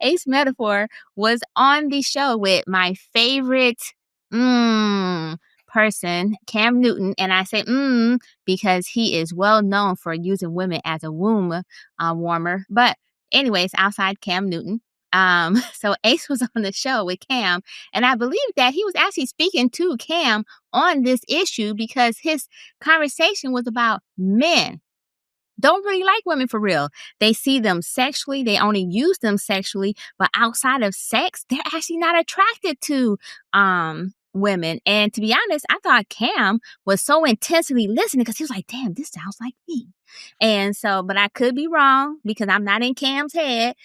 Ace Metaphor was on the show with my favorite person, Cam Newton. And I say because he is well known for using women as a womb warmer. But anyways, outside Cam Newton. So Ace was on the show with Cam, and I believe that he was actually speaking to Cam on this issue because his conversation was about men don't really like women for real. They see them sexually. They only use them sexually, but outside of sex, they're actually not attracted to women. And to be honest, I thought Cam was so intensely listening because he was like, damn, this sounds like me. And so, but I could be wrong because I'm not in Cam's head,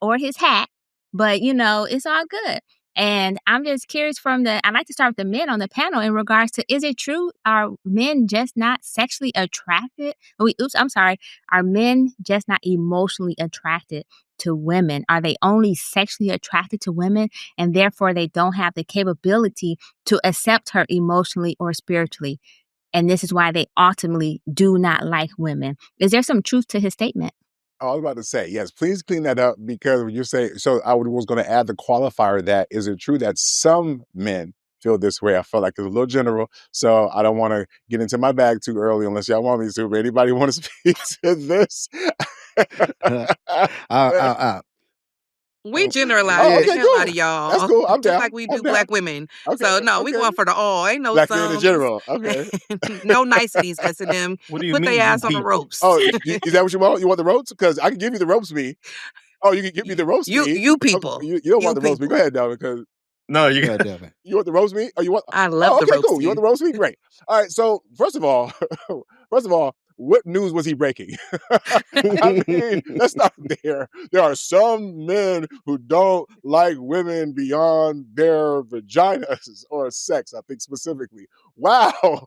or his hat. But it's all good. And I'm just curious I'd like to start with the men on the panel in regards to, is it true? Are men just not sexually attracted? Are men just not emotionally attracted to women? Are they only sexually attracted to women and therefore they don't have the capability to accept her emotionally or spiritually? And this is why they ultimately do not like women. Is there some truth to his statement? I was about to say, yes, please clean that up because when you say, so I was going to add the qualifier that, is it true that some men feel this way? I felt like it's a little general, so I don't want to get into my bag too early unless y'all want me to. But anybody want to speak to this? We generalize the hell out of y'all. That's cool. I'm down. Just like we do black women. Okay, so no, we going for the all. Ain't no black men in general. Okay. No niceties to them. What do you Put mean? their ass on the ropes. Oh, is that what you want? You want the ropes? Because I can give you the ropes me. Oh, you can give me the roast meat. You people. You don't want the roast meat. Go ahead, Delvin, because no, you got Delvin. You want the roast meat? Oh, you want? I love the roast cool. meat. You want the roast meat? Great. All right. So first of all, what news was he breaking? I mean, let's stop there. There are some men who don't like women beyond their vaginas or sex, I think specifically. Wow.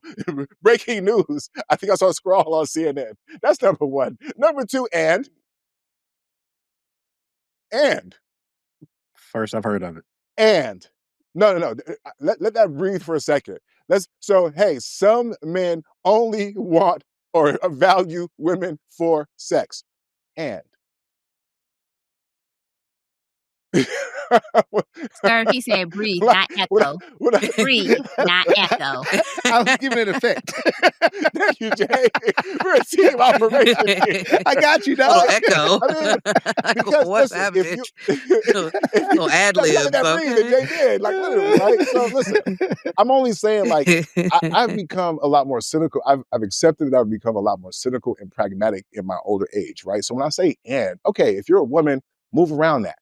Breaking news. I think I saw a scroll on CNN. That's number one. Number two, and first I've heard of it. And no. Let that breathe for a second. Hey, some men only want or value women for sex. And Sir, he said breathe, not echo. Breathe, not echo. I was giving it effect. Thank you, Jay. We're a team operation here. I got you, dog. Echo. I mean, because what's listen, happening? If ad-libs. Jay did, like literally, right? So listen, I'm only saying, like, I've become a lot more cynical. I've accepted that I've become a lot more cynical and pragmatic in my older age, right? So when I say okay, if you're a woman, move around that.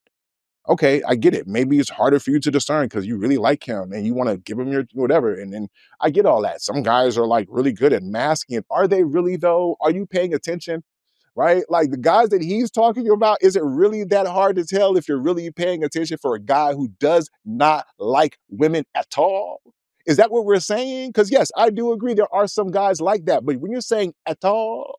Okay, I get it. Maybe it's harder for you to discern because you really like him and you want to give him your whatever. And then I get all that. Some guys are like really good at masking it. Are they really though? Are you paying attention? Right? Like the guys that he's talking about, is it really that hard to tell if you're really paying attention for a guy who does not like women at all? Is that what we're saying? Because yes, I do agree there are some guys like that. But when you're saying at all,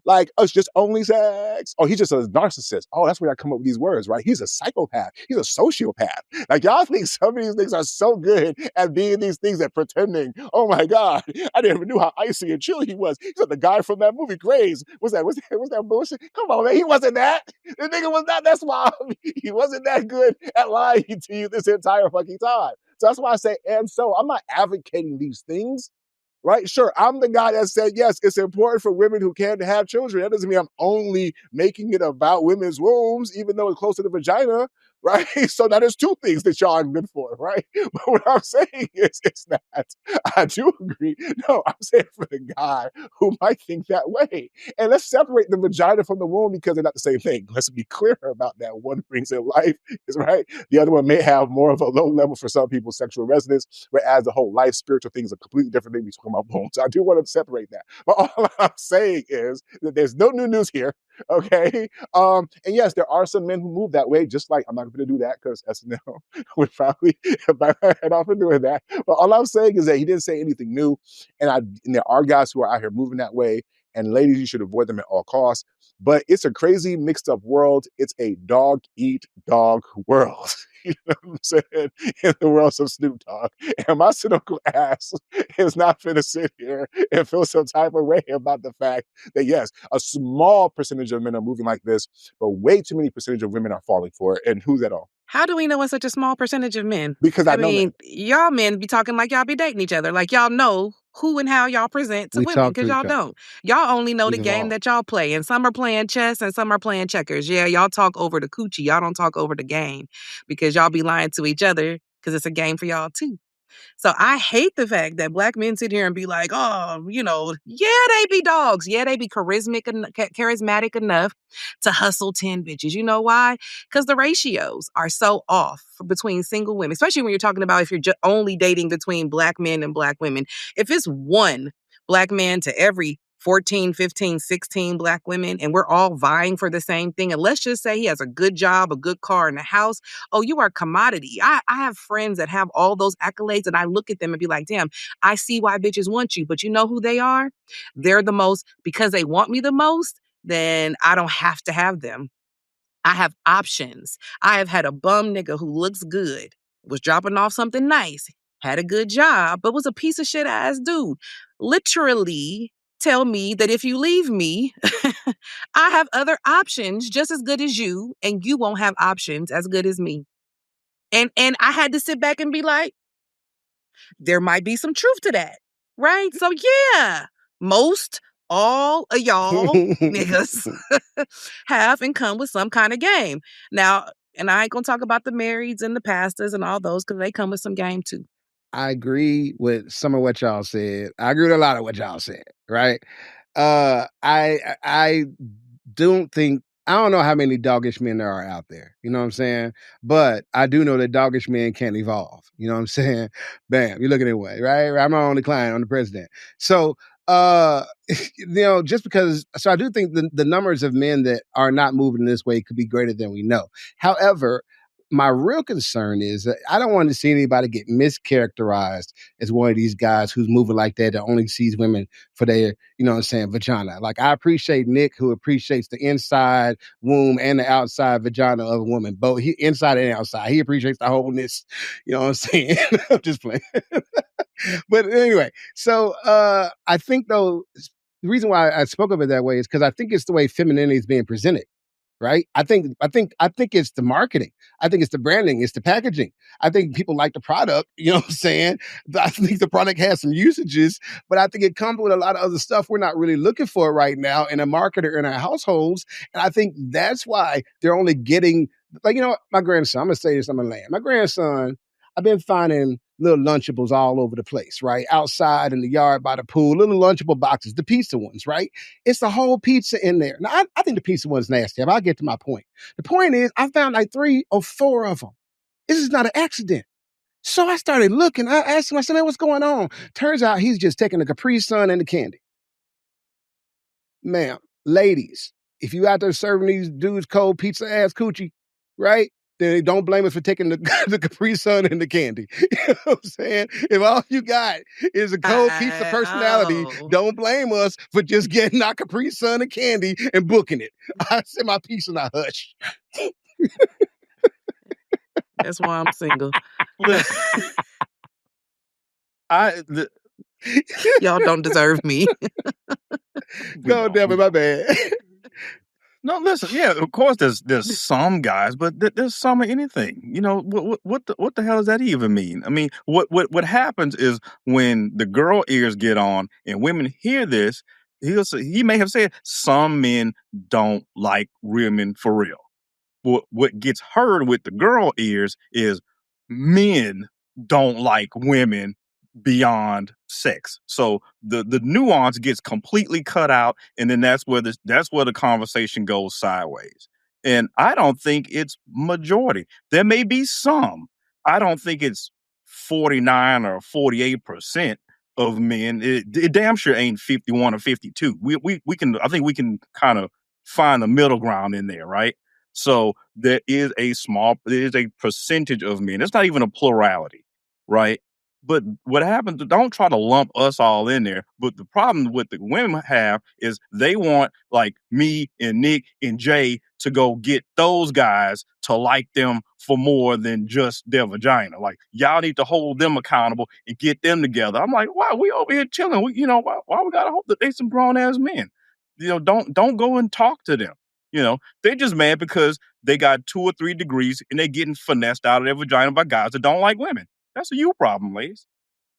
like, it's just only sex. Oh, he's just a narcissist. Oh, that's where I come up with these words, right? He's a psychopath. He's a sociopath. Like, y'all think some of these things are so good at being these things at pretending, oh my God, I didn't even know how icy and chill he was. He's like the guy from that movie, Grays. What's that bullshit? Come on, man. He wasn't that. The nigga was not that suave. He wasn't that good at lying to you this entire fucking time. So that's why I say, and so I'm not advocating these things. Right? Sure, I'm the guy that said, yes, it's important for women who can't have children. That doesn't mean I'm only making it about women's wombs, even though it's close to the vagina, right? So that is two things that y'all are good for, right? But what I'm saying is, it's not. I do agree. No, I'm saying for the guy who might think that way. And let's separate the vagina from the womb because they're not the same thing. Let's be clear about that. One brings in life, is right. The other one may have more of a low level for some people, sexual resonance, whereas the whole life, spiritual thing is a completely different thing between my bones. So I do want to separate that. But all I'm saying is that there's no new news here. Okay. And yes, there are some men who move that way, just like I'm not going to do that because SNL would probably bite my head off in doing that. But all I'm saying is that he didn't say anything new. And there are guys who are out here moving that way. And ladies, you should avoid them at all costs. But it's a crazy mixed up world. It's a dog eat dog world. You know what I'm saying? In the world of Snoop Dogg. And my cynical ass is not finna sit here and feel some type of way about the fact that, yes, a small percentage of men are moving like this, but way too many percentage of women are falling for it. And who's that on? How do we know it's such a small percentage of men? Because I know men. Y'all men be talking like y'all be dating each other. Like y'all know who and how y'all present to We women, talk to because y'all each other. don't. Y'all only know the We've game evolved. that y'all play. And some are playing chess and some are playing checkers. Yeah, y'all talk over the coochie. Y'all don't talk over the game because y'all be lying to each other because it's a game for y'all too. So I hate the fact that Black men sit here and be like, oh, yeah, they be dogs. Yeah, they be charismatic enough to hustle 10 bitches. You know why? Because the ratios are so off between single women, especially when you're talking about if you're only dating between Black men and Black women. If it's one Black man to every 14, 15, 16 Black women, and we're all vying for the same thing, and let's just say he has a good job, a good car, and a house, oh, you are a commodity. I have friends that have all those accolades, and I look at them and be like, damn, I see why bitches want you. But you know who they are? They're the most, because they want me the most, then I don't have to have them. I have options. I have had a bum nigga who looks good, was dropping off something nice, had a good job, but was a piece of shit ass dude. Literally tell me that if you leave me, I have other options just as good as you, and you won't have options as good as me. And I had to sit back and be like, there might be some truth to that. Right? So yeah, all of y'all niggas have and come with some kind of game. Now, and I ain't gonna talk about the marrieds and the pastors and all those because they come with some game too. I agree with some of what y'all said. I agree with a lot of what y'all said, right? I don't know how many doggish men there are out there. You know what I'm saying? But I do know that doggish men can't evolve. You know what I'm saying? Bam, you're looking away, right? I'm my only client. I'm the president. So just because, so I do think the numbers of men that are not moving this way could be greater than we know. However, my real concern is that I don't want to see anybody get mischaracterized as one of these guys who's moving like that only sees women for their, vagina. Like, I appreciate Nick, who appreciates the inside womb and the outside vagina of a woman, both inside and outside. He appreciates the wholeness. You know what I'm saying? I'm just playing. But anyway, so I think, though, the reason why I spoke of it that way is because I think it's the way femininity is being presented. Right? I think it's the marketing. I think it's the branding. It's the packaging. I think people like the product. You know what I'm saying? I think the product has some usages, but I think it comes with a lot of other stuff we're not really looking for right now in a marketer in our households. And I think that's why they're only getting, like, my grandson, I'm going to say this, I'm going to land. My grandson, I've been finding little Lunchables all over the place, right? Outside in the yard by the pool, little Lunchable boxes, the pizza ones, right? It's the whole pizza in there. Now, I think the pizza one's nasty, but I'll get to my point. The point is, I found like 3 or 4 of them. This is not an accident. So I started looking. I asked him, I said, man, what's going on? Turns out he's just taking the Capri Sun and the candy. Ma'am, ladies, if you out there serving these dudes cold pizza ass coochie, right? Then don't blame us for taking the Capri Sun and the candy. You know what I'm saying? If all you got is a cold pizza personality, don't blame us for just getting our Capri Sun and candy and booking it. I said my piece and I hush. That's why I'm single. Y'all don't deserve me. Go, Devin, my bad. No, listen. Yeah, of course, there's some guys, but there's some of anything. What the hell does that even mean? I mean, what happens is when the girl ears get on and women hear this, he may have said some men don't like women for real. What gets heard with the girl ears is men don't like women beyond sex. So the nuance gets completely cut out, and then that's where the conversation goes sideways. And I don't think it's majority. There may be some. I don't think it's 49 or 48% of men. It damn sure ain't 51 or 52. We can, I think we can kind of find the middle ground in there, right? So there is a percentage of men. It's not even a plurality, right? But what happens, don't try to lump us all in there. But the problem with the women have is they want, like, me and Nick and Jay to go get those guys to like them for more than just their vagina. Like, y'all need to hold them accountable and get them together. I'm like, why we over here chilling? Why we gotta hope that they some grown ass men? Don't go and talk to them. They're just mad because they got 2 or 3 degrees and they getting finessed out of their vagina by guys that don't like women. That's a you problem, ladies.